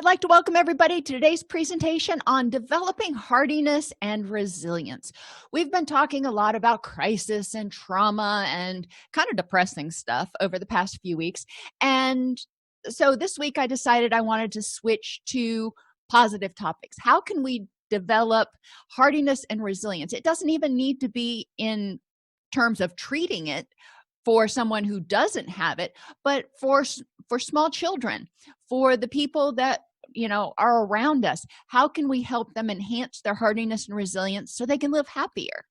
I'd like to welcome everybody to today's presentation on developing hardiness and resilience. We've been talking a lot about crisis and trauma and kind of depressing stuff over the past few weeks. And so this week I decided I wanted to switch to positive topics. How can we develop hardiness and resilience? It doesn't even need to be in terms of treating it for someone who doesn't have it, but for small children, for the people that are around us. How can we help them enhance their hardiness and resilience so they can live happier?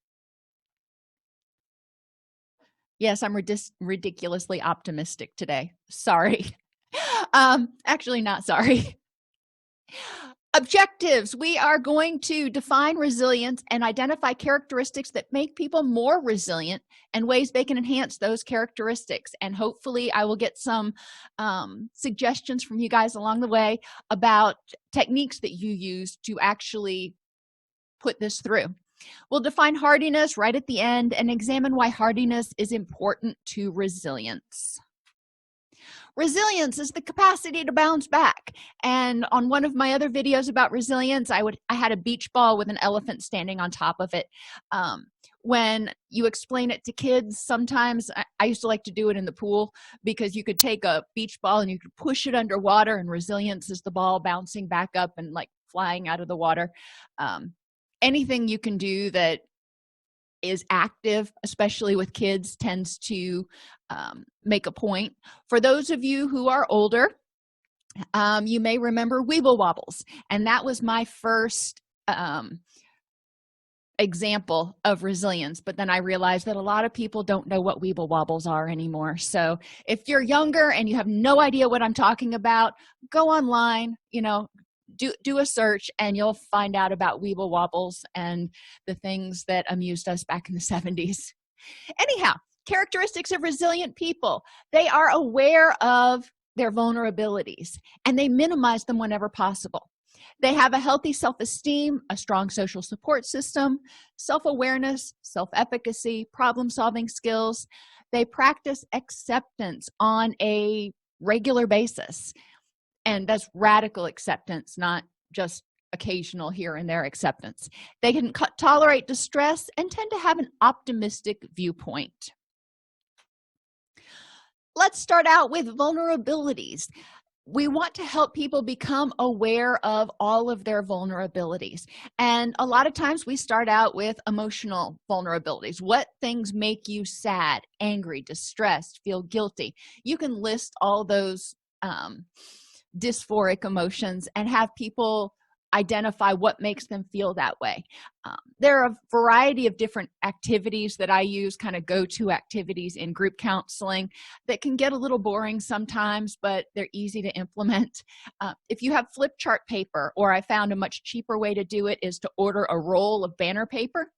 Yes, I'm ridiculously optimistic today. Sorry. Actually not sorry. Objectives. We are going to define resilience and identify characteristics that make people more resilient and ways they can enhance those characteristics. And hopefully I will get some suggestions from you guys along the way about techniques that you use to actually put this through. We'll define hardiness right at the end and examine why hardiness is important to resilience. Resilience is the capacity to bounce back. And on one of my other videos about resilience, I had a beach ball with an elephant standing on top of it. When you explain it to kids, sometimes I used to like to do it in the pool, because you could take a beach ball and you could push it underwater, and resilience is the ball bouncing back up and like flying out of the water. Anything you can do that is active, especially with kids, tends to make a point. For those of you who are older, you may remember weeble wobbles, and that was my first example of resilience. But then I realized that a lot of people don't know what weeble wobbles are anymore. So if you're younger and you have no idea what I'm talking about, go online, do a search, and you'll find out about weeble wobbles and the things that amused us back in the 70s. Anyhow, characteristics of resilient people. They are aware of their vulnerabilities and they minimize them whenever possible. They have a healthy self-esteem, a strong social support system, self-awareness, self-efficacy, problem-solving skills. They practice acceptance on a regular basis. And that's radical acceptance, not just occasional here and there acceptance. They can tolerate distress and tend to have an optimistic viewpoint. Let's start out with vulnerabilities. We want to help people become aware of all of their vulnerabilities. And a lot of times we start out with emotional vulnerabilities. What things make you sad, angry, distressed, feel guilty? You can list all those dysphoric emotions and have people identify what makes them feel that way. There are a variety of different activities that I use, kind of go-to activities in group counseling, that can get a little boring sometimes, but they're easy to implement. If you have flip chart paper, or I found a much cheaper way to do it is to order a roll of banner paper,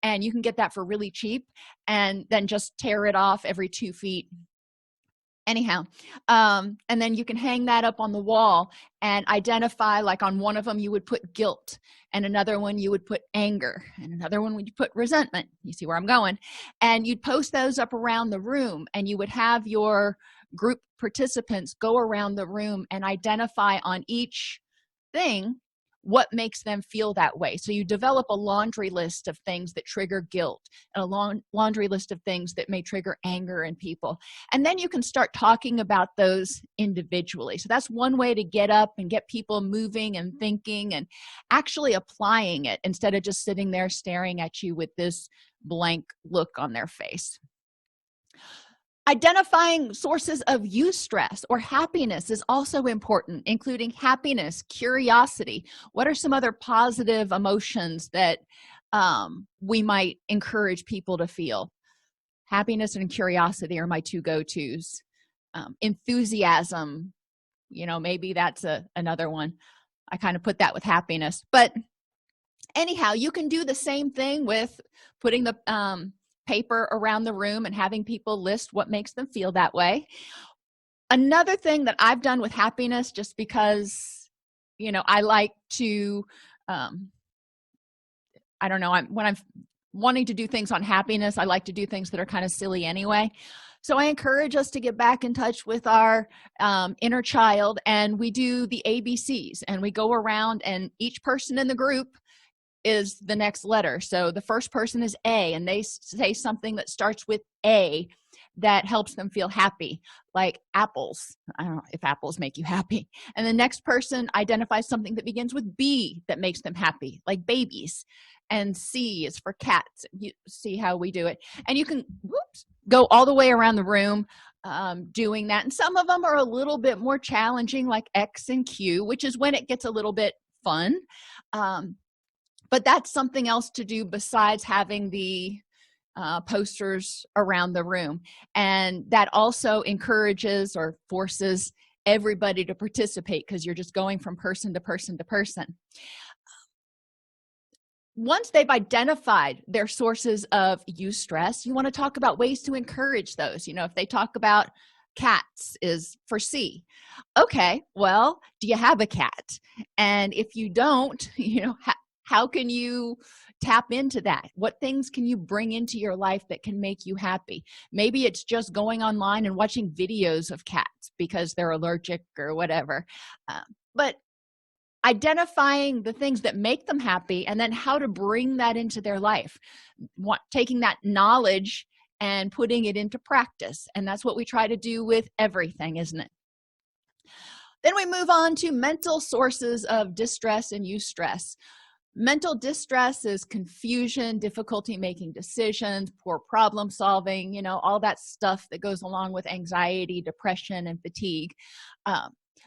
and you can get that for really cheap, and then just tear it off every 2 feet. Anyhow, and then you can hang that up on the wall and identify, like on one of them you would put guilt, and another one you would put anger, and another one would put resentment. You see where I'm going? And you'd post those up around the room, and you would have your group participants go around the room and identify on each thing what makes them feel that way. So you develop a laundry list of things that trigger guilt, and a laundry list of things that may trigger anger in people. And then you can start talking about those individually. So that's one way to get up and get people moving and thinking and actually applying it, instead of just sitting there staring at you with this blank look on their face. Identifying sources of eustress or happiness is also important, including happiness, curiosity. What are some other positive emotions that we might encourage people to feel? Happiness and curiosity are my two go-tos. Enthusiasm, maybe that's another one. I kind of put that with happiness. But anyhow, you can do the same thing with putting the paper around the room and having people list what makes them feel that way. Another thing that I've done with happiness, just because I like to when I'm wanting to do things on happiness, I like to do things that are kind of silly anyway. So I encourage us to get back in touch with our inner child, and we do the ABCs, and we go around, and each person in the group is the next letter. So the first person is A, and they say something that starts with A that helps them feel happy, like apples. I don't know if apples make you happy. And the next person identifies something that begins with B that makes them happy, like babies. And C is for cats. You see how we do it. And you can go all the way around the room doing that. And some of them are a little bit more challenging, like X and Q, which is when it gets a little bit fun. But that's something else to do besides having the posters around the room. And that also encourages or forces everybody to participate, because you're just going from person to person to person. Once they've identified their sources of eustress, you want to talk about ways to encourage those. If they talk about cats is for C. Okay, well, do you have a cat? And if you don't, how can you tap into that? What things can you bring into your life that can make you happy? Maybe it's just going online and watching videos of cats because they're allergic or whatever. But identifying the things that make them happy, and then how to bring that into their life, taking that knowledge and putting it into practice. And that's what we try to do with everything, isn't it? Then we move on to mental sources of distress and eustress. Mental distress is confusion, difficulty making decisions, poor problem solving, all that stuff that goes along with anxiety, depression, and fatigue.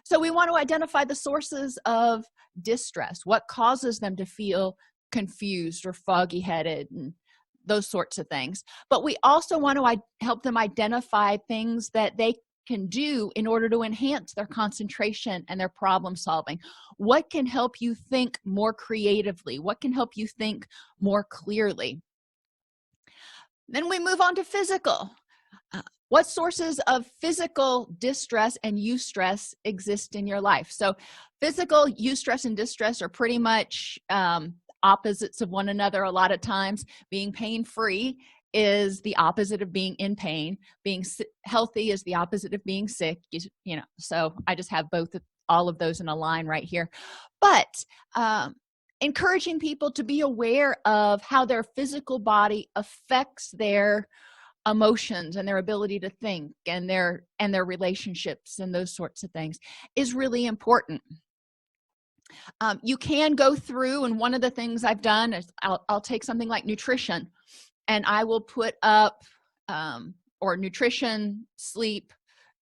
So we want to identify the sources of distress, what causes them to feel confused or foggy-headed and those sorts of things. But we also want to help them identify things that they can do in order to enhance their concentration and their problem solving. What can help you think more creatively? What can help you think more clearly? Then we move on to physical. What sources of physical distress and eustress exist in your life? So physical eustress and distress are pretty much opposites of one another a lot of times. Being pain-free is the opposite of being in pain. Being healthy is the opposite of being sick. So I just have all of those in a line right here. But encouraging people to be aware of how their physical body affects their emotions and their ability to think and their relationships and those sorts of things is really important. You can go through, and one of the things I've done is I'll take something like nutrition, and I will put up or nutrition, sleep,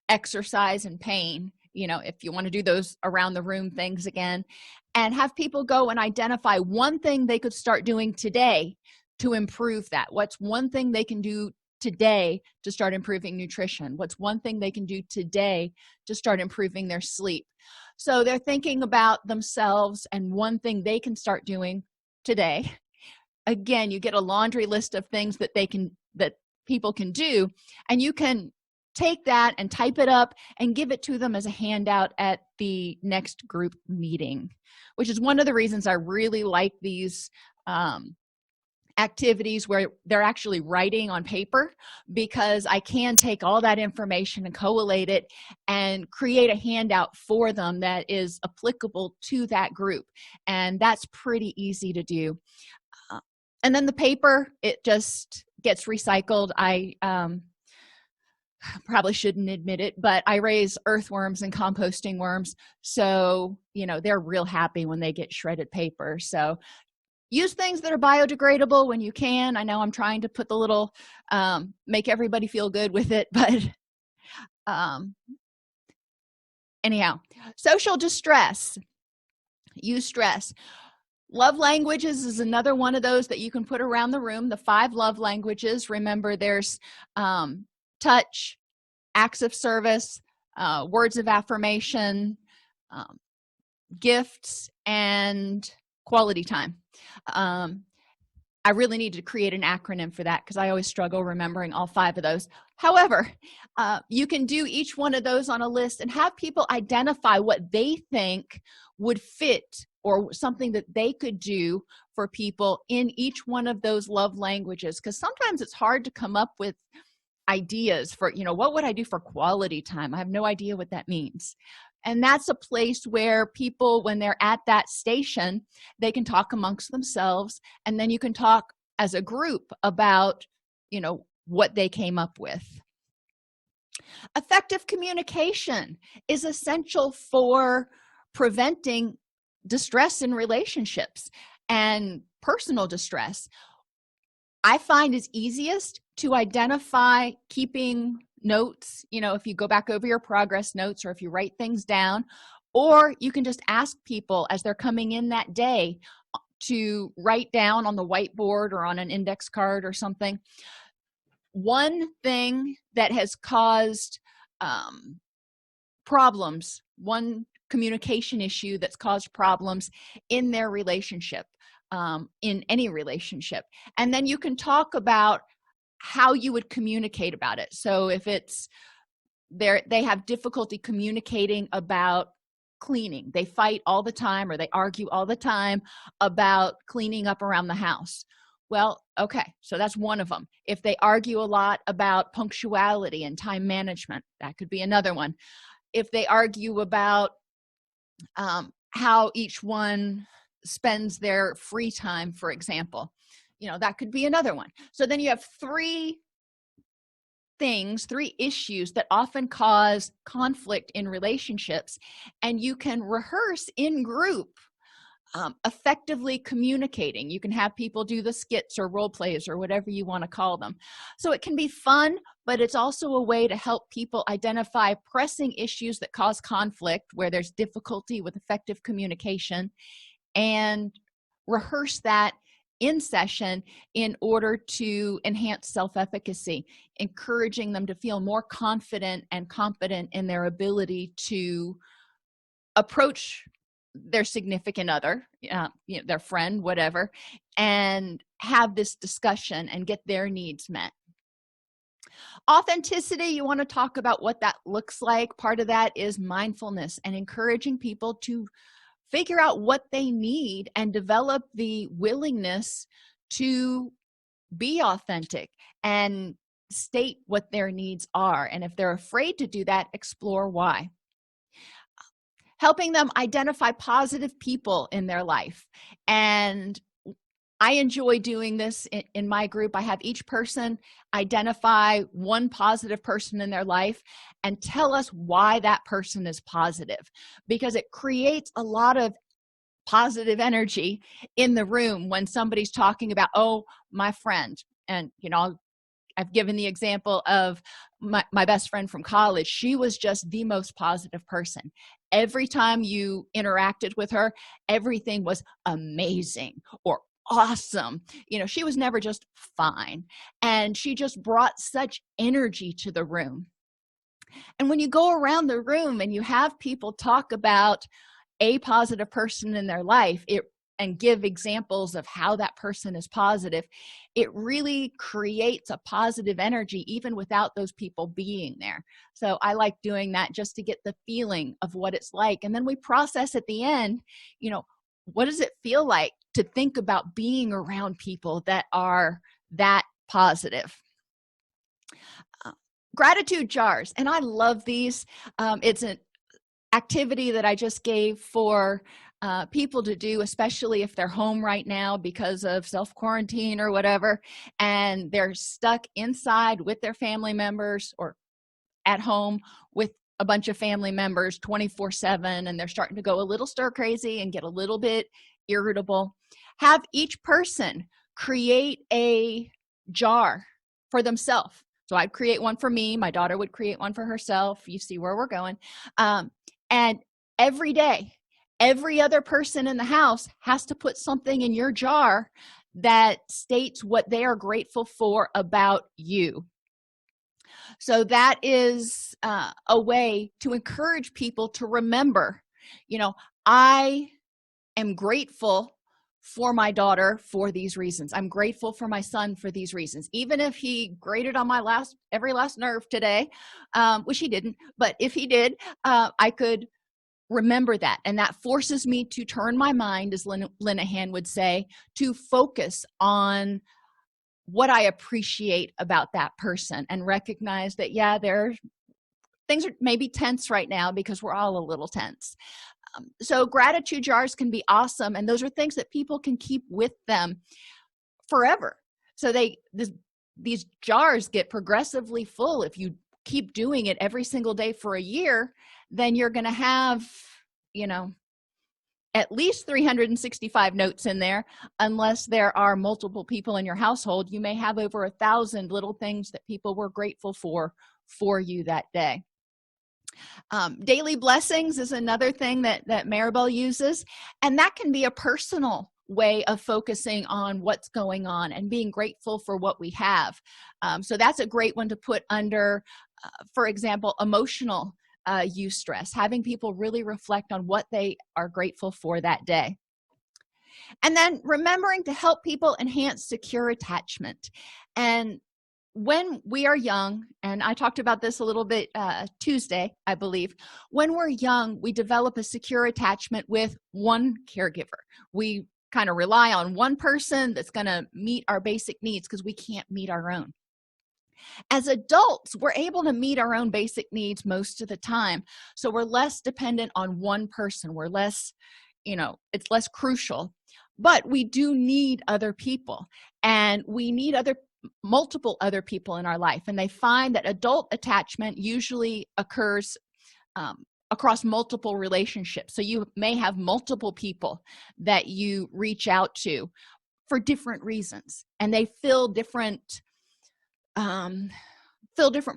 exercise, and pain, if you want to do those around the room things again, and have people go and identify one thing they could start doing today to improve that. What's one thing they can do today to start improving nutrition? What's one thing they can do today to start improving their sleep? So they're thinking about themselves and one thing they can start doing today. Again, you get a laundry list of things that people can do, and you can take that and type it up and give it to them as a handout at the next group meeting, which is one of the reasons I really like these activities where they're actually writing on paper, because I can take all that information and collate it and create a handout for them that is applicable to that group. And that's pretty easy to do. And then the paper, it just gets recycled. I probably shouldn't admit it, but I raise earthworms and composting worms. So, they're real happy when they get shredded paper. So use things that are biodegradable when you can. I know I'm trying to put the little, make everybody feel good with it, but anyhow, social distress, eustress. Love languages is another one of those that you can put around the room. The 5 love languages. Remember, there's touch, acts of service, words of affirmation, gifts, and quality time. I really need to create an acronym for that because I always struggle remembering all 5 of those. However, you can do each one of those on a list and have people identify what they think would fit or something that they could do for people in each one of those love languages, because sometimes it's hard to come up with ideas for, what would I do for quality time? I have no idea what that means. And that's a place where people, when they're at that station, they can talk amongst themselves, and then you can talk as a group about, what they came up with. Effective communication is essential for preventing distress in relationships and personal distress. I find it's easiest to identify keeping notes, if you go back over your progress notes, or if you write things down, or you can just ask people as they're coming in that day to write down on the whiteboard or on an index card or something. One thing that has caused problems, one communication issue that's caused problems in their relationship, in any relationship, and then you can talk about how you would communicate about it. So if it's they have difficulty communicating about cleaning, they fight all the time, or they argue all the time about cleaning up around the house. Well, okay, so that's one of them. If they argue a lot about punctuality and time management, that could be another one. If they argue about how each one spends their free time, for example, that could be another one. So then you have three issues that often cause conflict in relationships, and you can rehearse in group effectively communicating. You can have people do the skits or role plays or whatever you want to call them. So it can be fun, but it's also a way to help people identify pressing issues that cause conflict, where there's difficulty with effective communication, and rehearse that in session in order to enhance self-efficacy, encouraging them to feel more confident and competent in their ability to approach their significant other, their friend, whatever, and have this discussion and get their needs met. Authenticity, you want to talk about what that looks like. Part of that is mindfulness and encouraging people to figure out what they need and develop the willingness to be authentic and state what their needs are. And if they're afraid to do that, explore why. Helping them identify positive people in their life. And I enjoy doing this in my group. I have each person identify one positive person in their life and tell us why that person is positive, because it creates a lot of positive energy in the room when somebody's talking about, oh, my friend. And, I've given the example of my best friend from college. She was just the most positive person. Every time you interacted with her, everything was amazing or awesome. She was never just fine. And she just brought such energy to the room. And when you go around the room and you have people talk about a positive person in their life, and give examples of how that person is positive, it really creates a positive energy even without those people being there. So I like doing that just to get the feeling of what it's like. And then we process at the end, what does it feel like to think about being around people that are that positive? Gratitude jars, and I love these. It's an activity that I just gave for people to do, especially if they're home right now because of self-quarantine or whatever, and they're stuck inside with their family members or at home with a bunch of family members 24/7, and they're starting to go a little stir crazy and get a little bit irritable. Have each person create a jar for themselves. So I'd create one for me. My daughter would create one for herself. You see where we're going. And every day, every other person in the house has to put something in your jar that states what they are grateful for about you. So that is a way to encourage people to remember, I am grateful for my daughter for these reasons. I'm grateful for my son for these reasons. Even if he grated on my every last nerve today, which he didn't, but if he did, I could remember that. And that forces me to turn my mind, as Linehan would say, to focus on what I appreciate about that person, and recognize that, yeah, things are maybe tense right now because we're all a little tense. So gratitude jars can be awesome, and those are things that people can keep with them forever. So these jars get progressively full. If you keep doing it every single day for a year, then you're going to have, at least 365 notes in there. Unless there are multiple people in your household, you may have over 1,000 little things that people were grateful for you that day. Daily blessings is another thing that Maribel uses, and that can be a personal way of focusing on what's going on and being grateful for what we have. So that's a great one to put under, for example, emotional eustress, having people really reflect on what they are grateful for that day. And then remembering to help people enhance secure attachment. And when we are young, and I talked about this a little bit Tuesday, I believe, when we're young, we develop a secure attachment with one caregiver. We kind of rely on one person that's going to meet our basic needs because we can't meet our own. As adults, we're able to meet our own basic needs most of the time, so we're less dependent on one person. We're less, it's less crucial, but we do need other people, and we need multiple other people in our life. And they find that adult attachment usually occurs across multiple relationships. So you may have multiple people that you reach out to for different reasons, and they fill different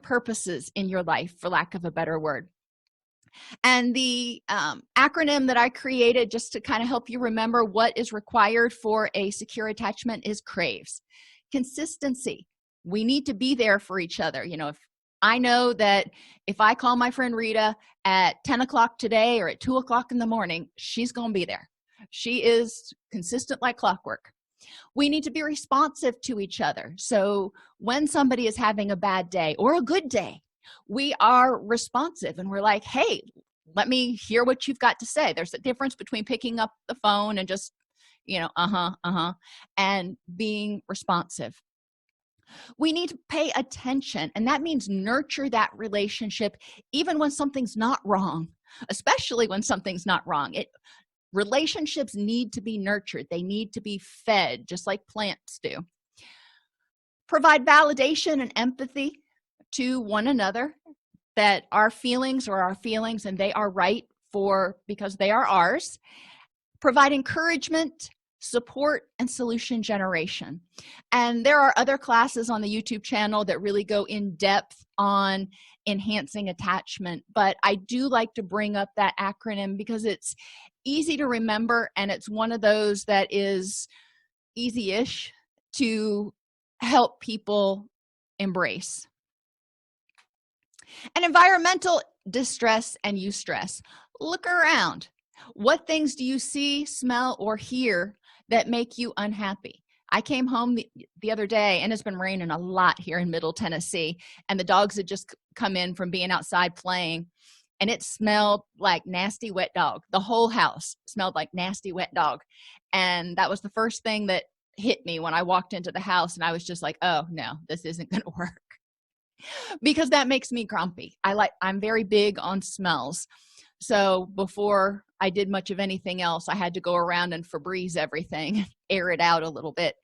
purposes in your life, for lack of a better word. And the acronym that I created just to kind of help you remember what is required for a secure attachment is CRAVES. Consistency. We need to be there for each other. If I know that if I call my friend Rita at 10 o'clock today or at 2 o'clock in the morning, she's going to be there. She is consistent like clockwork. We need to be responsive to each other. So when somebody is having a bad day or a good day, we are responsive and we're like, hey, let me hear what you've got to say. There's a difference between picking up the phone and just, and being responsive. We need to pay attention, and that means nurture that relationship even when something's not wrong, especially when something's not wrong. Relationships need to be nurtured. They need to be fed, just like plants do. Provide validation and empathy to one another, that our feelings are our feelings and they are right because they are ours. Provide encouragement, support, and solution generation. And there are other classes on the YouTube channel that really go in depth on enhancing attachment, but I do like to bring up that acronym because it's easy to remember, and it's one of those that is easy-ish to help people embrace. And environmental distress and eustress. Look around. What things do you see, smell, or hear that make you unhappy? I came home the other day, and it's been raining a lot here in Middle Tennessee, and the dogs had just come in from being outside playing, and it smelled like nasty wet dog. The whole house smelled like nasty wet dog. And that was the first thing that hit me when I walked into the house, and I was just like, oh no, this isn't going to work. Because that makes me grumpy. I'm very big on smells. So before I did much of anything else, I had to go around and Febreze everything, air it out a little bit.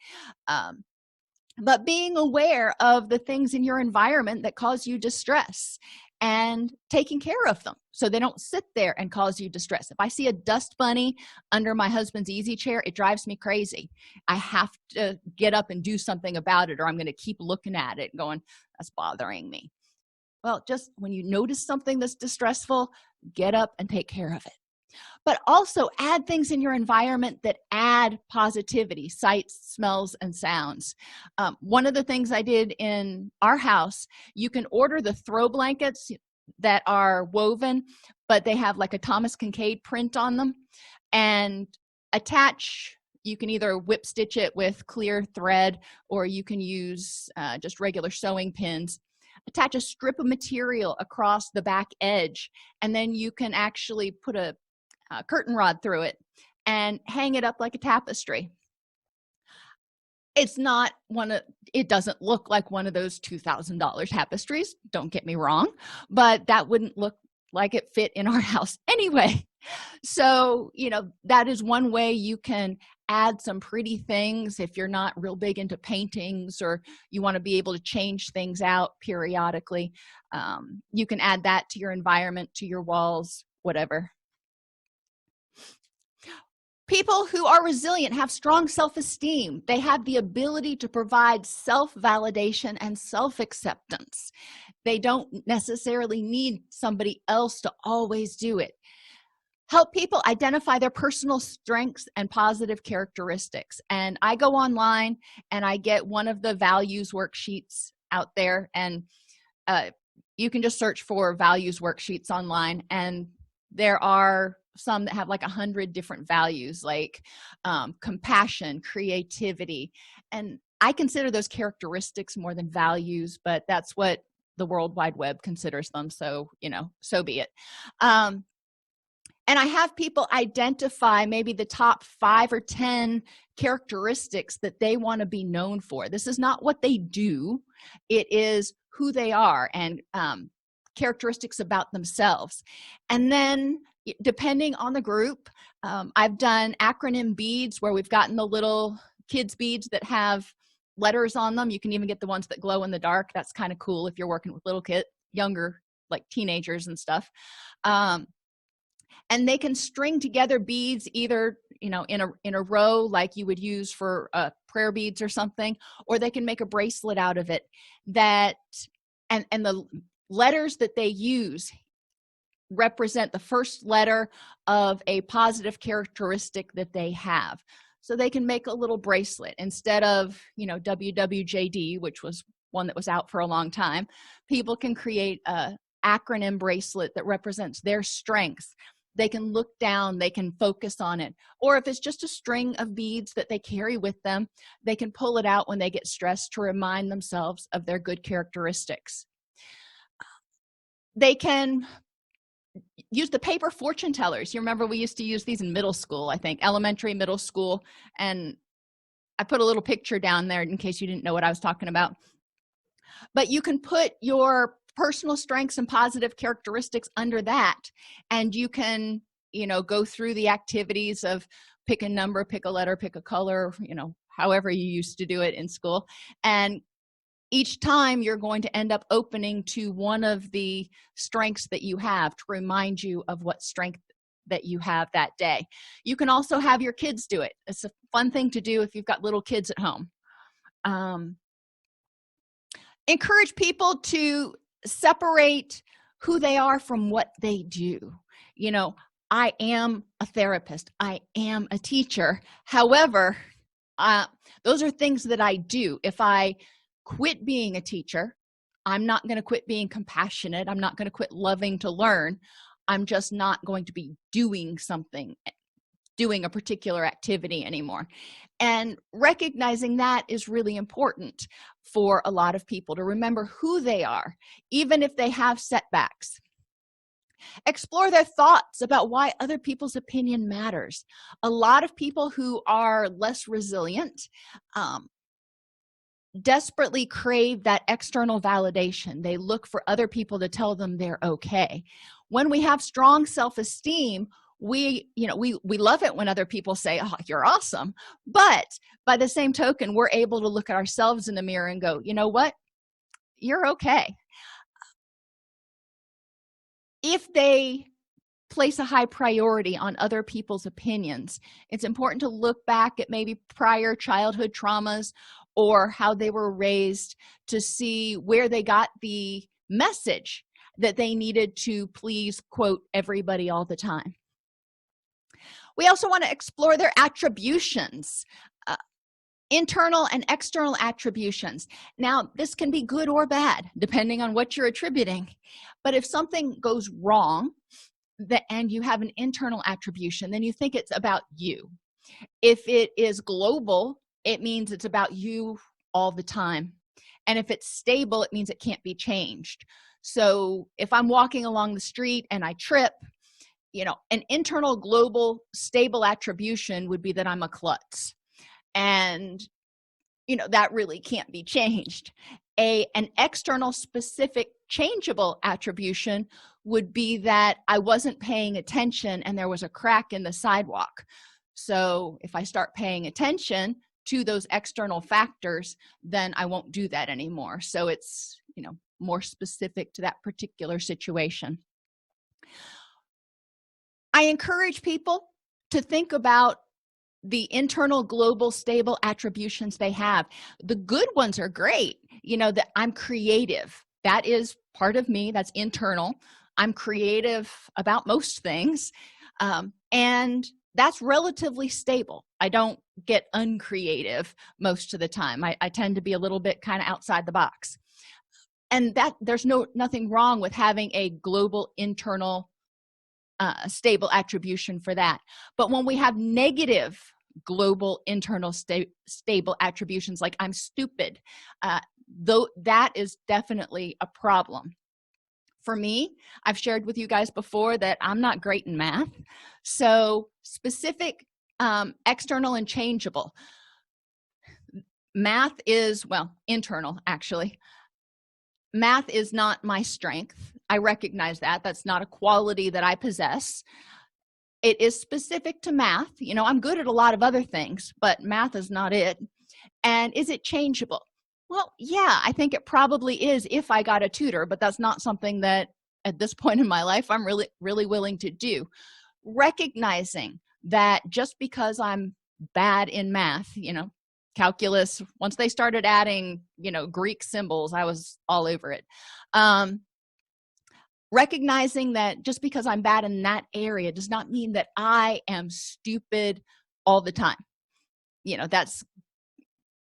But being aware of the things in your environment that cause you distress and taking care of them so they don't sit there and cause you distress. If I see a dust bunny under my husband's easy chair, it drives me crazy. I have to get up and do something about it, or I'm going to keep looking at it going, that's bothering me. Well, just when you notice something that's distressful, get up and take care of it. But also add things in your environment that add positivity, sights, smells, and sounds. One of the things I did in our house, you can order the throw blankets that are woven, but they have like a Thomas Kincaid print on them, and attach. You can either whip stitch it with clear thread, or you can use just regular sewing pins. Attach a strip of material across the back edge, and then you can actually put a curtain rod through it and hang it up like a tapestry. It's not it doesn't look like one of those $2,000 tapestries, don't get me wrong, but that wouldn't look like it fit in our house anyway. So, that is one way you can add some pretty things if you're not real big into paintings or you want to be able to change things out periodically. You can add that to your environment, to your walls, whatever. People who are resilient have strong self-esteem. They have the ability to provide self-validation and self-acceptance. They don't necessarily need somebody else to always do it. Help people identify their personal strengths and positive characteristics. And I go online and I get one of the values worksheets out there, and you can just search for values worksheets online, and there are some that have like 100 different values, like compassion, creativity, and I consider those characteristics more than values, but that's what the World Wide Web considers them, so so be it. And I have people identify maybe the top 5 or 10 characteristics that they want to be known for. This is not what they do, it is who they are, and characteristics about themselves. And then depending on the group, I've done acronym beads where we've gotten the little kids beads that have letters on them. You can even get the ones that glow in the dark. That's kind of cool if you're working with little kids, younger, like teenagers and stuff. And they can string together beads either in a row like you would use for prayer beads or something, or they can make a bracelet out of it that and the letters that they use represent the first letter of a positive characteristic that they have. So they can make a little bracelet instead of WWJD, which was one that was out for a long time. People can create a acronym bracelet that represents their strengths. They can look down, they can focus on it. Or if it's just a string of beads that they carry with them, they can pull it out when they get stressed to remind themselves of their good characteristics. They can use the paper fortune tellers. You remember we used to use these in middle school, I think, elementary, middle school. And I put a little picture down there in case you didn't know what I was talking about. But you can put your personal strengths and positive characteristics under that, and you can go through the activities of pick a number, pick a letter, pick a color, however you used to do it in school, and each time you're going to end up opening to one of the strengths that you have to remind you of what strength that you have that day. You can also have your kids do it. It's a fun thing to do if you've got little kids at home. Encourage people to separate who they are from what they do. I am a therapist. I am a teacher. However, those are things that I do. If I quit being a teacher, I'm not going to quit being compassionate. I'm not going to quit loving to learn. I'm just not going to be doing a particular activity anymore. And recognizing that is really important for a lot of people to remember who they are, even if they have setbacks. Explore their thoughts about why other people's opinion matters. A lot of people who are less resilient desperately crave that external validation. They look for other people to tell them they're okay. When we have strong self-esteem, we love it when other people say, oh, you're awesome. But by the same token, we're able to look at ourselves in the mirror and go, you know what? You're okay. If they place a high priority on other people's opinions, it's important to look back at maybe prior childhood traumas or how they were raised to see where they got the message that they needed to please, quote, everybody all the time. We also want to explore their attributions, internal and external attributions. Now, this can be good or bad, depending on what you're attributing. But if something goes wrong and you have an internal attribution, then you think it's about you. If it is global, it means it's about you all the time. And if it's stable, it means it can't be changed. So if I'm walking along the street and I trip, an internal global stable attribution would be that I'm a klutz. And that really can't be changed. An external specific changeable attribution would be that I wasn't paying attention and there was a crack in the sidewalk. So if I start paying attention to those external factors, then I won't do that anymore. So it's more specific to that particular situation. I encourage people to think about the internal global stable attributions they have. The good ones are great. That I'm creative. That is part of me. That's internal. I'm creative about most things. And that's relatively stable. I don't get uncreative most of the time. I tend to be a little bit kind of outside the box. And that there's nothing wrong with having a global internal stable attribution for that. But when we have negative global internal stable attributions, like I'm stupid, though, that is definitely a problem. For me, I've shared with you guys before that I'm not great in math. So specific, external, and changeable. Math is, internal, actually. Math is not my strength. I recognize that. That's not a quality that I possess. It is specific to math. I'm good at a lot of other things, but math is not it. And is it changeable? Well, yeah, I think it probably is if I got a tutor, but that's not something that at this point in my life I'm really, really willing to do. Recognizing that just because I'm bad in math, calculus, once they started adding, Greek symbols, I was all over it. Recognizing that just because I'm bad in that area does not mean that I am stupid all the time. That's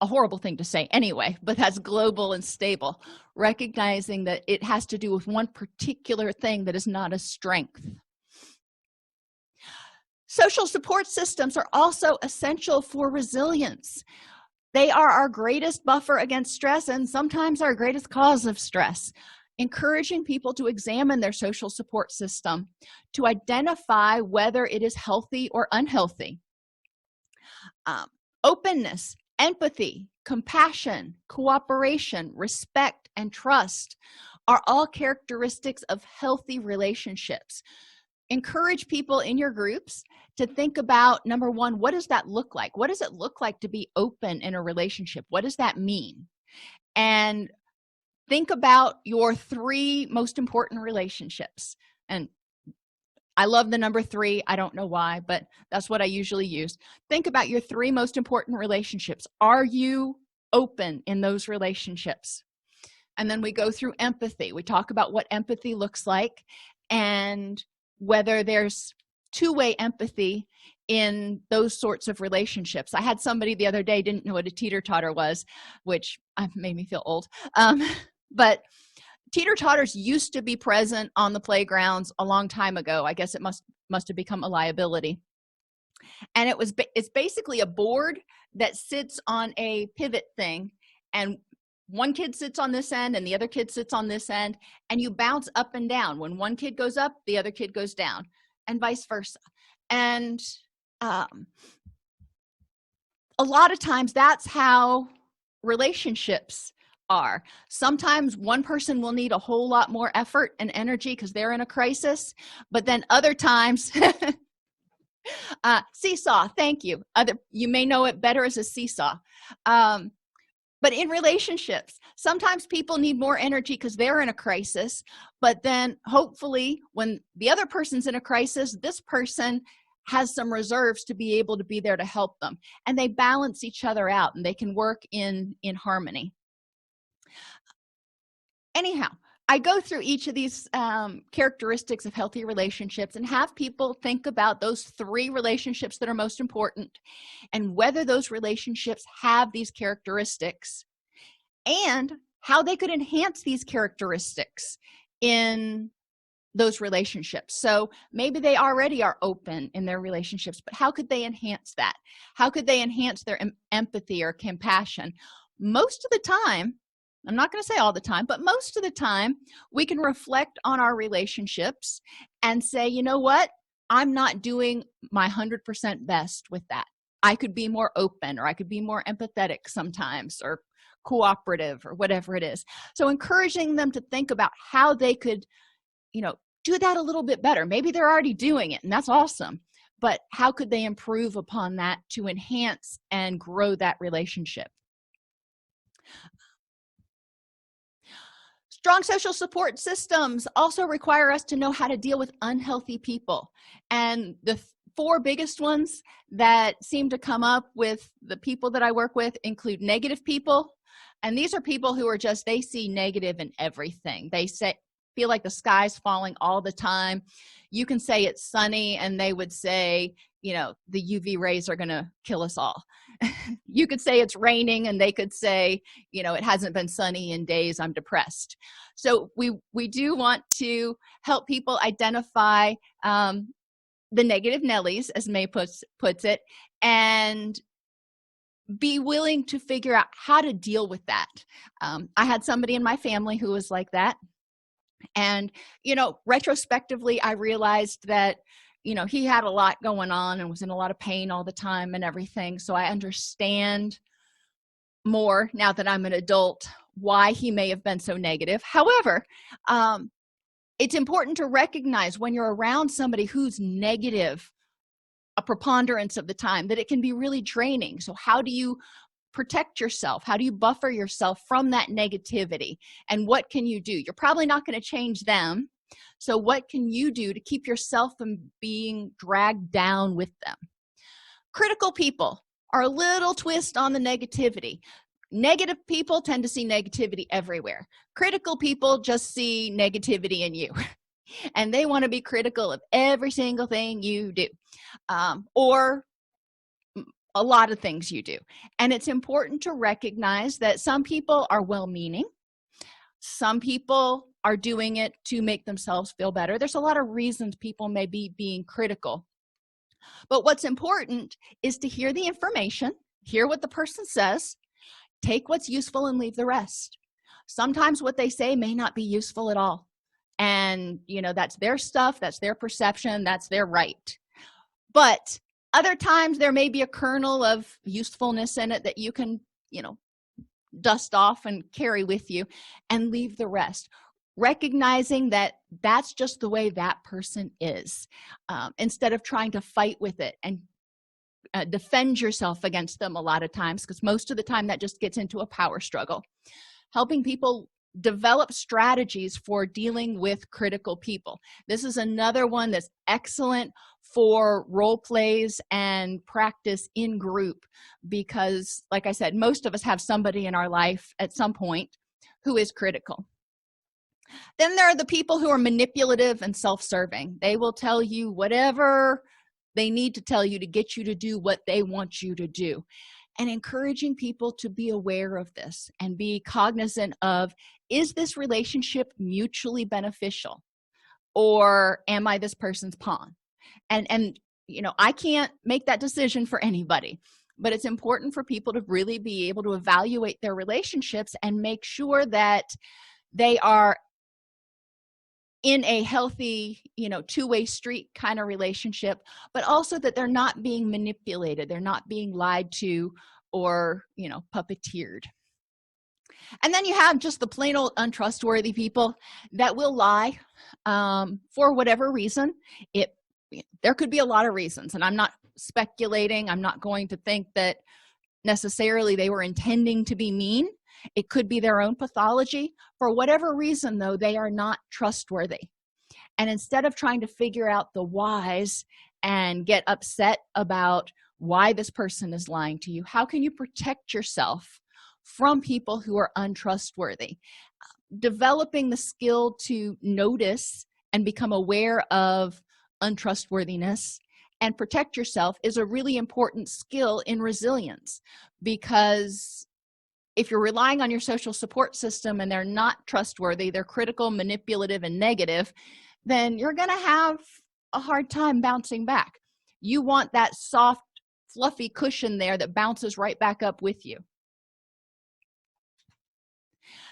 a horrible thing to say anyway, but that's global and stable. Recognizing that it has to do with one particular thing that is not a strength. Social support systems are also essential for resilience. They are our greatest buffer against stress and sometimes our greatest cause of stress. Encouraging people to examine their social support system to identify whether it is healthy or unhealthy. Openness, empathy, compassion, cooperation, respect, and trust are all characteristics of healthy relationships. Encourage people in your groups to think about, number one, what does that look like? What does it look like to be open in a relationship? What does that mean? And think about your 3 most important relationships. And I love the number 3. I don't know why, but that's what I usually use. Think about your 3 most important relationships. Are you open in those relationships? And then we go through empathy. We talk about what empathy looks like and whether there's two-way empathy in those sorts of relationships. I had somebody the other day didn't know what a teeter-totter was, which made me feel old. But teeter-totters used to be present on the playgrounds a long time ago. I guess it must have become a liability. And it's basically a board that sits on a pivot thing, and one kid sits on this end and the other kid sits on this end, and you bounce up and down. When one kid goes up, the other kid goes down, and vice versa. And a lot of times that's how relationships are. Sometimes one person will need a whole lot more effort and energy because they're in a crisis, but then other times seesaw, thank you. You may know it better as a seesaw. But in relationships, sometimes people need more energy because they're in a crisis, but then hopefully when the other person's in a crisis, this person has some reserves to be able to be there to help them, and they balance each other out and they can work in harmony. Anyhow, I go through each of these characteristics of healthy relationships and have people think about those 3 relationships that are most important and whether those relationships have these characteristics and how they could enhance these characteristics in those relationships. So maybe they already are open in their relationships, but how could they enhance that? How could they enhance their empathy or compassion? Most of the time, I'm not going to say all the time, but most of the time, we can reflect on our relationships and say, you know what? I'm not doing my 100% best with that. I could be more open, or I could be more empathetic sometimes, or cooperative, or whatever it is. So encouraging them to think about how they could, do that a little bit better. Maybe they're already doing it, and that's awesome, but how could they improve upon that to enhance and grow that relationship? Strong social support systems also require us to know how to deal with unhealthy people. And the four biggest ones that seem to come up with the people that I work with include negative people. And these are people who are just, they see negative in everything. They feel like the sky's falling all the time. You can say it's sunny and they would say, the UV rays are going to kill us all. You could say it's raining and they could say, it hasn't been sunny in days, I'm depressed. So we do want to help people identify the negative Nellies, as May puts it, and be willing to figure out how to deal with that. I had somebody in my family who was like that. And, retrospectively, I realized that, he had a lot going on and was in a lot of pain all the time and everything. So I understand more now that I'm an adult why he may have been so negative. However, it's important to recognize when you're around somebody who's negative a preponderance of the time that it can be really draining. So how do you protect yourself? How do you buffer yourself from that negativity? And what can you do? You're probably not going to change them. So what can you do to keep yourself from being dragged down with them? Critical people are a little twist on the negativity. Negative people tend to see negativity everywhere. Critical people just see negativity in you. And they want to be critical of every single thing you do, or a lot of things you do. And it's important to recognize that some people are well-meaning. Some people are doing it to make themselves feel better. There's a lot of reasons people may be being critical. But what's important is to hear the information, hear what the person says, take what's useful and leave the rest. Sometimes what they say may not be useful at all. And, that's their stuff, that's their perception, that's their right. But other times there may be a kernel of usefulness in it that you can, dust off and carry with you and leave the rest. Recognizing that that's just the way that person is, instead of trying to fight with it and defend yourself against them a lot of times, because most of the time that just gets into a power struggle. Helping people develop strategies for dealing with critical people. This is another one that's excellent for role plays and practice in group, because, like I said, most of us have somebody in our life at some point who is critical. Then there are the people who are manipulative and self-serving. They will tell you whatever they need to tell you to get you to do what they want you to do. And encouraging people to be aware of this and be cognizant of, is this relationship mutually beneficial, or am I this person's pawn? And I can't make that decision for anybody, but it's important for people to really be able to evaluate their relationships and make sure that they are in a healthy, two-way street kind of relationship, but also that they're not being manipulated, they're not being lied to or, puppeteered. And then you have just the plain old untrustworthy people that will lie for whatever reason. There could be a lot of reasons, and I'm not speculating. I'm not going to think that necessarily they were intending to be mean. It could be their own pathology. For whatever reason, though, they are not trustworthy. And instead of trying to figure out the whys and get upset about why this person is lying to you, how can you protect yourself from people who are untrustworthy? Developing the skill to notice and become aware of untrustworthiness and protect yourself is a really important skill in resilience, because if you're relying on your social support system and they're not trustworthy, they're critical, manipulative, and negative, then you're going to have a hard time bouncing back. You want that soft, fluffy cushion there that bounces right back up with you.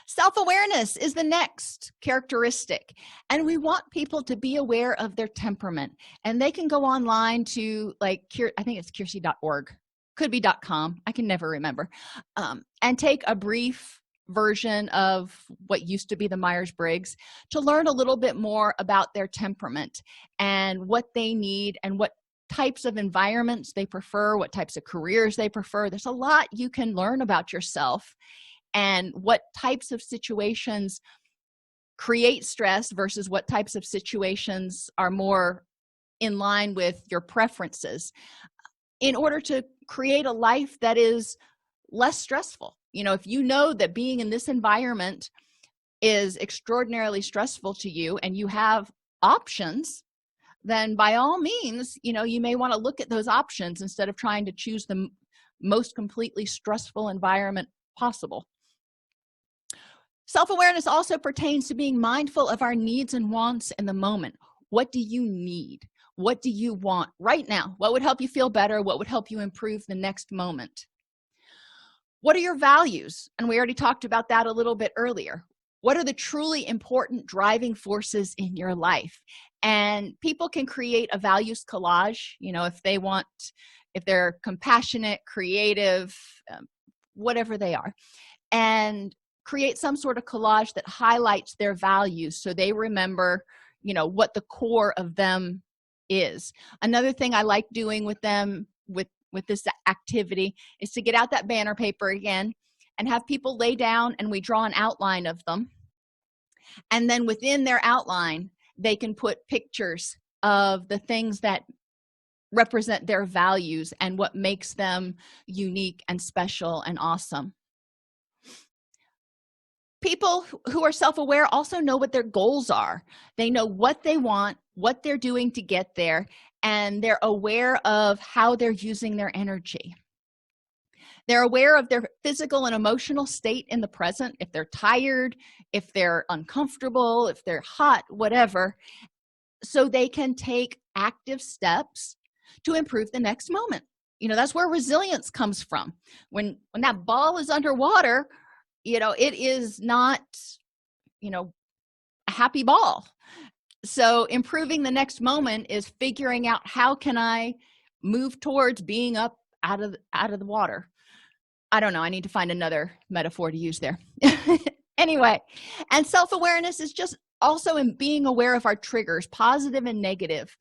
Self-awareness is the next characteristic, and we want people to be aware of their temperament. And they can go online to, I think it's Kiersey.org. could be .com, I can never remember, and take a brief version of what used to be the Myers-Briggs to learn a little bit more about their temperament and what they need and what types of environments they prefer, what types of careers they prefer. There's a lot you can learn about yourself and what types of situations create stress versus what types of situations are more in line with your preferences, in order to create a life that is less stressful. If you know that being in this environment is extraordinarily stressful to you and you have options, then by all means, you may want to look at those options instead of trying to choose the most completely stressful environment possible. Self-awareness also pertains to being mindful of our needs and wants in the moment. What do you need? What do you want right now? What would help you feel better? What would help you improve the next moment? What are your values? And we already talked about that a little bit earlier. What are the truly important driving forces in your life? And people can create a values collage, if they're compassionate, creative, whatever they are, and create some sort of collage that highlights their values so they remember, what the core of them is. Another thing I like doing with them with this activity is to get out that banner paper again and have people lay down and we draw an outline of them. And then within their outline, they can put pictures of the things that represent their values and what makes them unique and special and awesome. People who are self-aware also know what their goals are. They know what they want, what they're doing to get there, and they're aware of how they're using their energy. They're aware of their physical and emotional state in the present, if they're tired, if they're uncomfortable, if they're hot, whatever, so they can take active steps to improve the next moment. That's where resilience comes from. When that ball is underwater, it is not, a happy ball. So improving the next moment is figuring out, how can I move towards being up out of the water? I don't know. I need to find another metaphor to use there. Anyway, and self-awareness is just also in being aware of our triggers, positive and negative,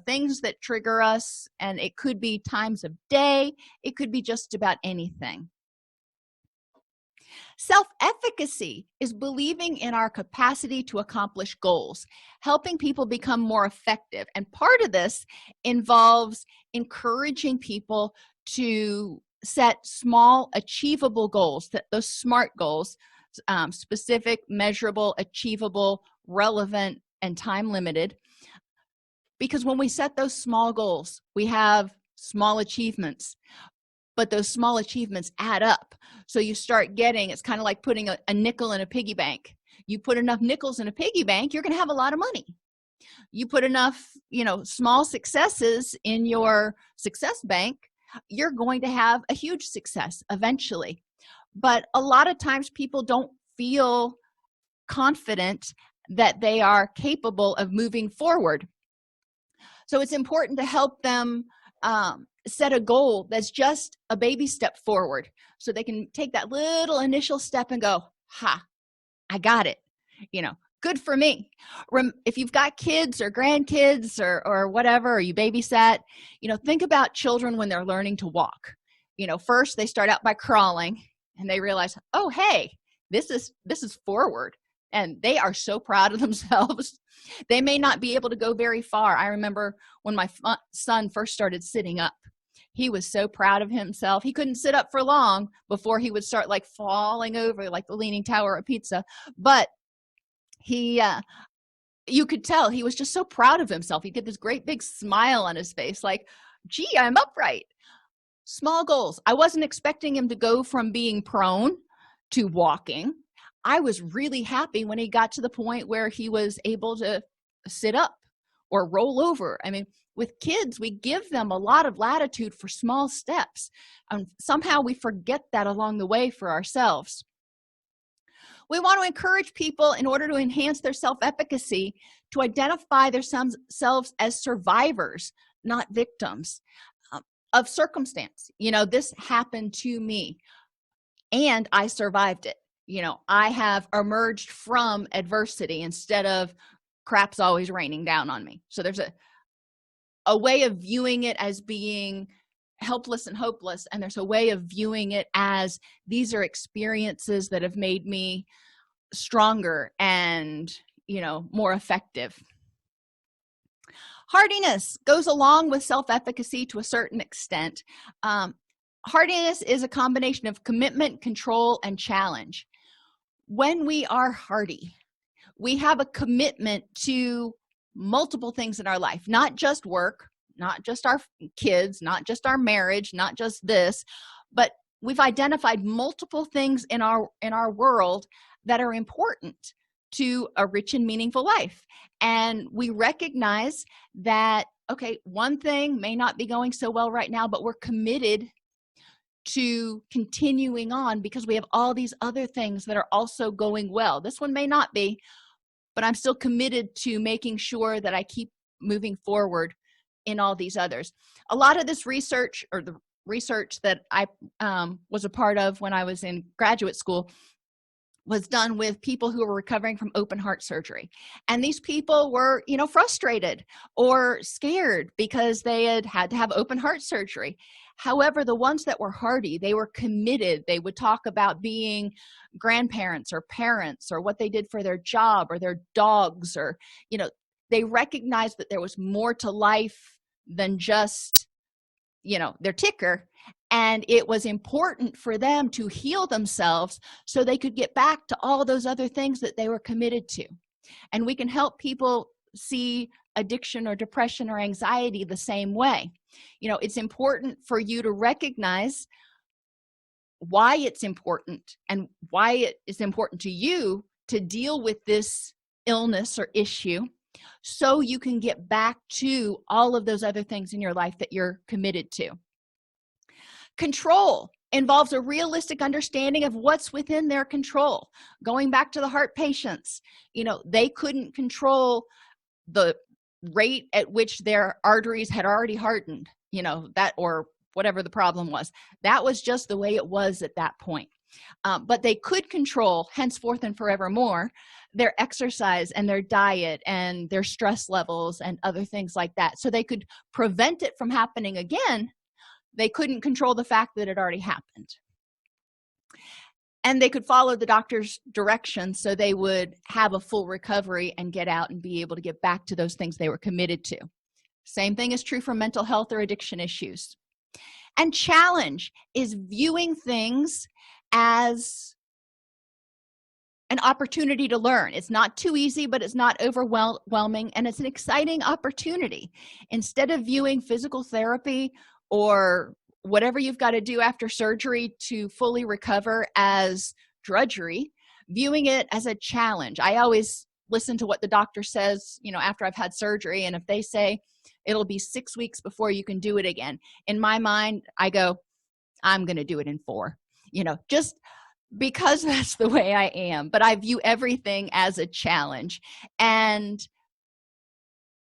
things that trigger us. And it could be times of day. It could be just about anything. Self-efficacy is believing in our capacity to accomplish goals, helping people become more effective. And part of this involves encouraging people to set small, achievable goals, those SMART goals, specific, measurable, achievable, relevant, and time limited. Because when we set those small goals, we have small achievements. But those small achievements add up. So you start getting, it's kind of like putting a nickel in a piggy bank. You put enough nickels in a piggy bank, you're going to have a lot of money. You put enough, small successes in your success bank, you're going to have a huge success eventually. But a lot of times people don't feel confident that they are capable of moving forward. So it's important to help them set a goal that's just a baby step forward, so they can take that little initial step and go, I got it. Good for me. If you've got kids or grandkids or whatever, or you babysat, think about children when they're learning to walk. First they start out by crawling and they realize, oh, hey, this is forward. And they are so proud of themselves. They may not be able to go very far. I remember when my son first started sitting up, he was so proud of himself. He couldn't sit up for long before he would start like falling over like the Leaning Tower of Pisa. But you could tell he was just so proud of himself. He'd get this great big smile on his face, like, gee, I'm upright. Small goals. I wasn't expecting him to go from being prone to walking. I was really happy when he got to the point where he was able to sit up or roll over. I mean, with kids, we give them a lot of latitude for small steps. Somehow we forget that along the way for ourselves. We want to encourage people, in order to enhance their self-efficacy, to identify themselves as survivors, not victims. of circumstance. This happened to me and I survived it. I have emerged from adversity instead of crap's always raining down on me. So there's a way of viewing it as being helpless and hopeless, and there's a way of viewing it as these are experiences that have made me stronger and more effective. Hardiness goes along with self-efficacy to a certain extent. Hardiness is a combination of commitment, control, and challenge. When we are hardy, we have a commitment to multiple things in our life, not just work, not just our kids, not just our marriage, not just this, but we've identified multiple things in our world that are important to a rich and meaningful life. And we recognize that, okay, one thing may not be going so well right now, but we're committed to continuing on because we have all these other things that are also going well. This one may not be, but I'm still committed to making sure that I keep moving forward in all these others. A lot of this research, or the research that I was a part of when I was in graduate school, was done with people who were recovering from open heart surgery. And these people were, frustrated or scared because they had to have open heart surgery. However, the ones that were hardy, they were committed. They would talk about being grandparents or parents or what they did for their job or their dogs, or, they recognized that there was more to life than just, their ticker. And it was important for them to heal themselves so they could get back to all those other things that they were committed to. And we can help people see addiction or depression or anxiety the same way. It's important for you to recognize why it's important and why it is important to you to deal with this illness or issue, so you can get back to all of those other things in your life that you're committed to. Control involves a realistic understanding of what's within their control. Going back to the heart patients, they couldn't control the rate at which their arteries had already hardened, that, or whatever the problem was. That was just the way it was at that point. But they could control, henceforth and forevermore, their exercise and their diet and their stress levels and other things like that. So they could prevent it from happening again. They couldn't control the fact that it already happened. And they could follow the doctor's directions so they would have a full recovery and get out and be able to get back to those things they were committed to. Same thing is true for mental health or addiction issues. And challenge is viewing things as an opportunity to learn. It's not too easy, but it's not overwhelming, and it's an exciting opportunity. Instead of viewing physical therapy or whatever you've got to do after surgery to fully recover as drudgery, viewing it as a challenge. I always listen to what the doctor says, after I've had surgery, and if they say it'll be 6 weeks before you can do it again, in my mind, I go, I'm going to do it in 4, just because that's the way I am. But I view everything as a challenge, and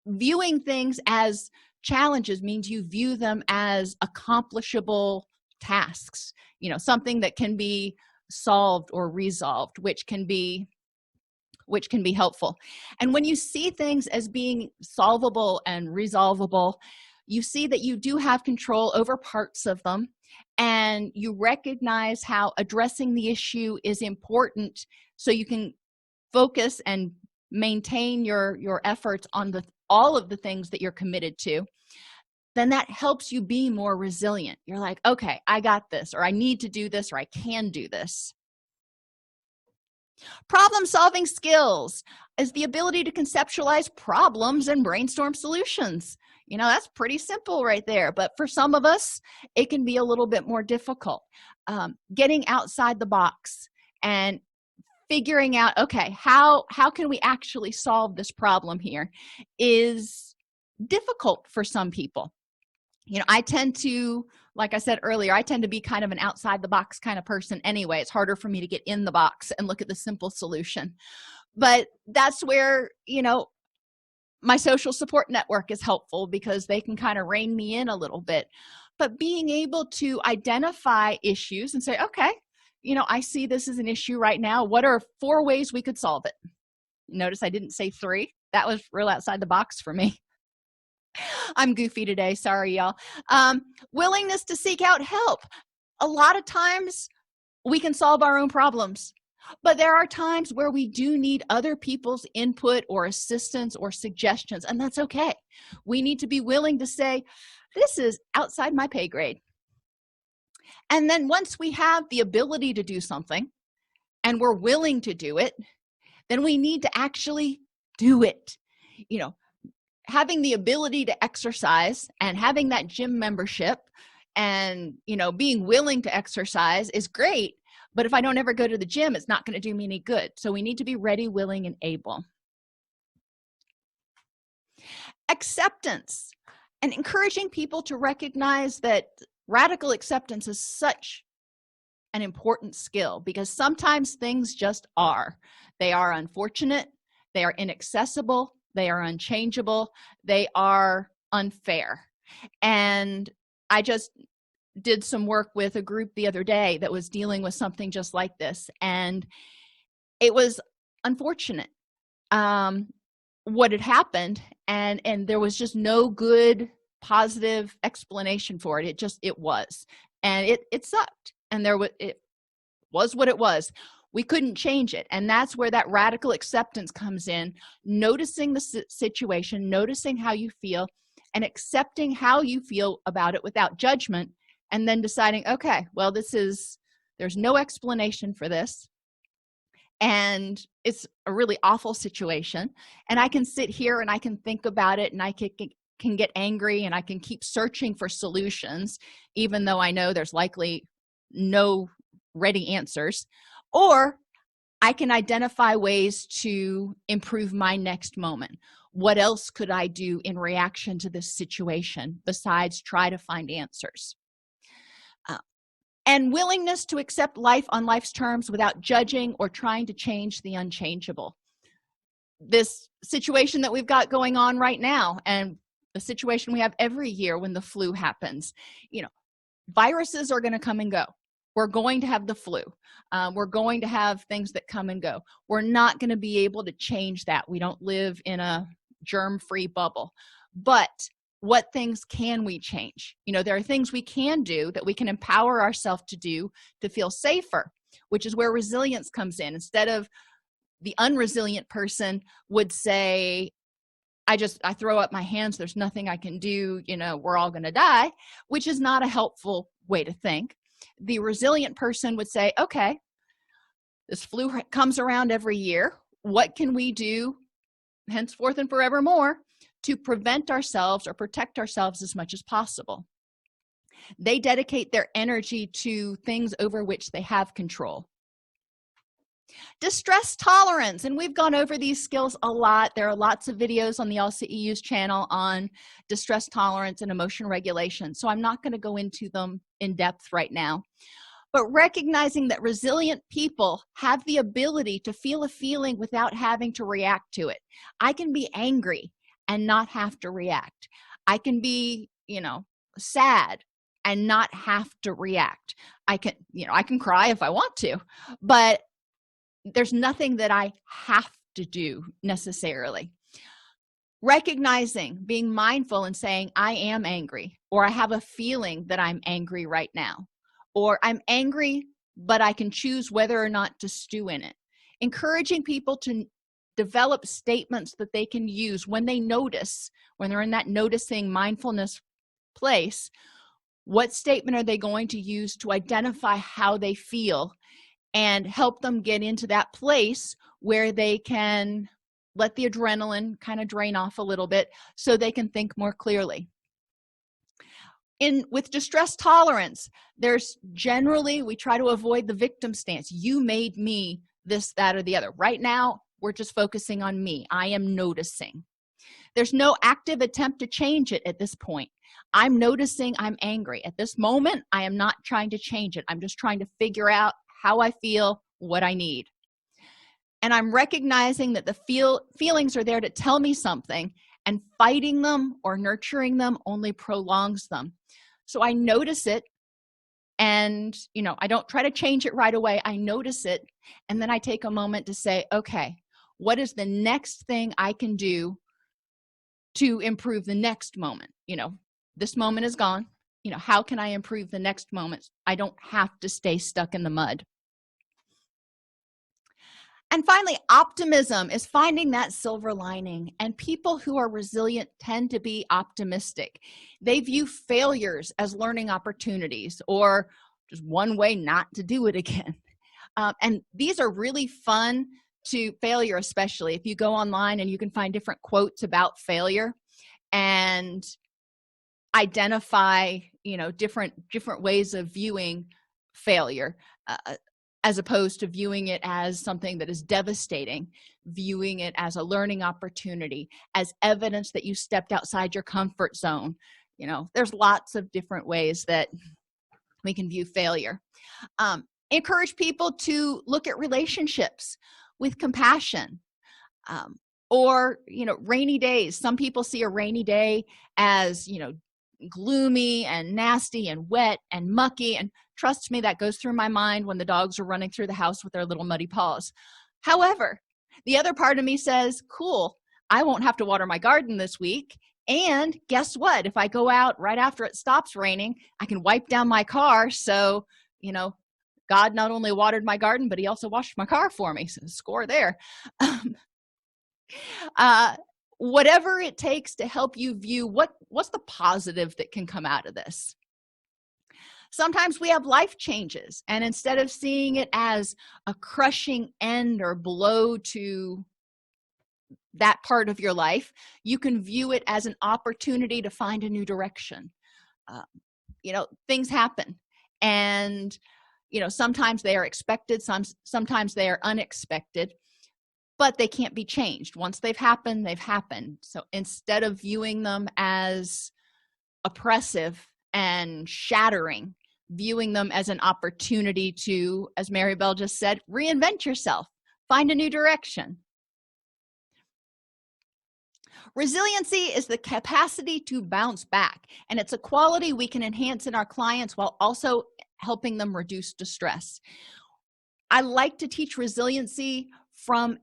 viewing things as challenges means you view them as accomplishable tasks, something that can be solved or resolved, which can be helpful. And when you see things as being solvable and resolvable, you see that you do have control over parts of them, and you recognize how addressing the issue is important so you can focus and maintain your efforts on all of the things that you're committed to. Then that helps you be more resilient. You're like, okay, I got this, or I need to do this, or I can do this. Problem-solving skills is the ability to conceptualize problems and brainstorm solutions. That's pretty simple right there, but for some of us, it can be a little bit more difficult. Getting outside the box and figuring out, okay, how can we actually solve this problem here is difficult for some people. I tend to, like I said earlier, I tend to be kind of an outside the box kind of person anyway. It's harder for me to get in the box and look at the simple solution. But that's where, my social support network is helpful, because they can kind of rein me in a little bit. but being able to identify issues and say, okay, I see this as an issue right now. What are 4 ways we could solve it? Notice I didn't say 3. That was real outside the box for me. I'm goofy today. Sorry, y'all. Willingness to seek out help. A lot of times we can solve our own problems, but there are times where we do need other people's input or assistance or suggestions, and that's okay. We need to be willing to say, this is outside my pay grade. And then once we have the ability to do something and we're willing to do it, then we need to actually do it. Having the ability to exercise and having that gym membership and, being willing to exercise is great. But if I don't ever go to the gym, it's not going to do me any good. So we need to be ready, willing, and able. Acceptance and encouraging people to recognize that radical acceptance is such an important skill, because sometimes things just are. They are unfortunate. They are inaccessible. They are unchangeable. They are unfair. And I just did some work with a group the other day that was dealing with something just like this. And it was unfortunate what had happened. And there was just no good, positive explanation for it. It was. And it sucked. And it was what it was. We couldn't change it. And that's where that radical acceptance comes in, noticing the situation, noticing how you feel, and accepting how you feel about it without judgment, and then deciding, okay, well, there's no explanation for this, and it's a really awful situation, and I can sit here and I can think about it, and I can get angry, and I can keep searching for solutions, even though I know there's likely no ready answers. Or I can identify ways to improve my next moment. What else could I do in reaction to this situation besides try to find answers? And willingness to accept life on life's terms without judging or trying to change the unchangeable. This situation that we've got going on right now, and the situation we have every year when the flu happens, viruses are going to come and go. We're going to have the flu. We're going to have things that come and go. We're not going to be able to change that. We don't live in a germ-free bubble. But what things can we change? There are things we can do that we can empower ourselves to do to feel safer, which is where resilience comes in. Instead of the unresilient person would say, I throw up my hands, there's nothing I can do, we're all going to die, which is not a helpful way to think. The resilient person would say, okay, this flu comes around every year. What can we do henceforth and forevermore to prevent ourselves or protect ourselves as much as possible? They dedicate their energy to things over which they have control. Distress tolerance, and we've gone over these skills a lot. There are lots of videos on the CEUs channel on distress tolerance and emotion regulation, so I'm not going to go into them in depth right now. But recognizing that resilient people have the ability to feel a feeling without having to react to it. I can be angry and not have to react. I can be, sad and not have to react. I can cry if I want to, but there's nothing that I have to do necessarily. Recognizing, being mindful and saying, I am angry, or I have a feeling that I'm angry right now, or I'm angry, but I can choose whether or not to stew in it. Encouraging people to develop statements that they can use when they notice, when they're in that noticing mindfulness place. What statement are they going to use to identify how they feel and help them get into that place where they can let the adrenaline kind of drain off a little bit so they can think more clearly. With distress tolerance, there's generally, we try to avoid the victim stance. You made me this, that, or the other. Right now, we're just focusing on me. I am noticing. There's no active attempt to change it at this point. I'm noticing I'm angry. At this moment, I am not trying to change it. I'm just trying to figure out how I feel, what I need. And I'm recognizing that the feelings are there to tell me something, and fighting them or nurturing them only prolongs them. So I notice it, and I don't try to change it right away. I notice it, and then I take a moment to say, okay, what is the next thing I can do to improve the next moment? This moment is gone. How can I improve the next moment? I don't have to stay stuck in the mud. And finally, optimism is finding that silver lining. And people who are resilient tend to be optimistic. They view failures as learning opportunities, or just one way not to do it again. And these are really fun to failure, especially if you go online and you can find different quotes about failure and identify different ways of viewing failure, as opposed to viewing it as something that is devastating, viewing it as a learning opportunity, as evidence that you stepped outside your comfort zone. There's lots of different ways that we can view failure. Encourage people to look at relationships with compassion. Or rainy days. Some people see a rainy day as gloomy and nasty and wet and mucky, and trust me, that goes through my mind when the dogs are running through the house with their little muddy paws. However, the other part of me says, cool, I won't have to water my garden this week, and guess what? If I go out right after it stops raining, I can wipe down my car. So God not only watered my garden, but he also washed my car for me. So score there. Whatever it takes to help you view what's the positive that can come out of this. Sometimes we have life changes, and instead of seeing it as a crushing end or blow to that part of your life, you can view it as an opportunity to find a new direction. Things happen, and sometimes they are expected, sometimes they are unexpected, but they can't be changed. Once they've happened, they've happened. So instead of viewing them as oppressive and shattering, viewing them as an opportunity to, as Mary Bell just said, reinvent yourself, find a new direction. Resiliency is the capacity to bounce back, and it's a quality we can enhance in our clients while also helping them reduce distress. I like to teach resiliency from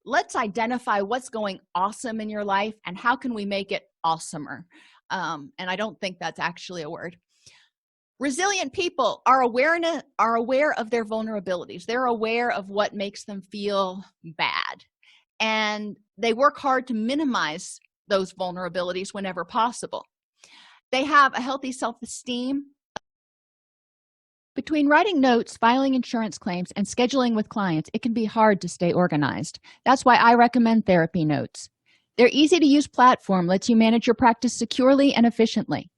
let's identify what's going awesome in your life and how can we make it awesomer. And I don't think that's actually a word. Resilient people are aware of their vulnerabilities. They're aware of what makes them feel bad, and they work hard to minimize those vulnerabilities whenever possible. They have a healthy self-esteem. Between writing notes, filing insurance claims, and scheduling with clients, it can be hard to stay organized. That's why I recommend Therapy Notes. Their easy-to-use platform lets you manage your practice securely and efficiently.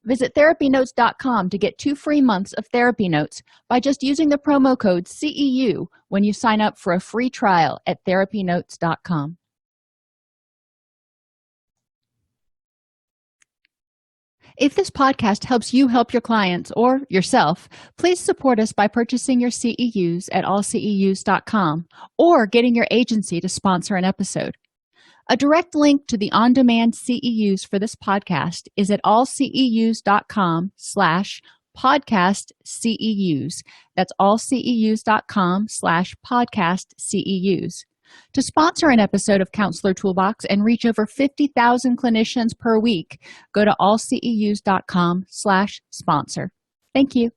Visit therapynotes.com to get 2 free months of Therapy Notes by just using the promo code CEU when you sign up for a free trial at therapynotes.com. If this podcast helps you help your clients or yourself, please support us by purchasing your CEUs at allceus.com or getting your agency to sponsor an episode. A direct link to the on-demand CEUs for this podcast is at allceus.com/podcast CEUs. That's allceus.com/podcast CEUs. To sponsor an episode of Counselor Toolbox and reach over 50,000 clinicians per week, go to allceus.com/sponsor. Thank you.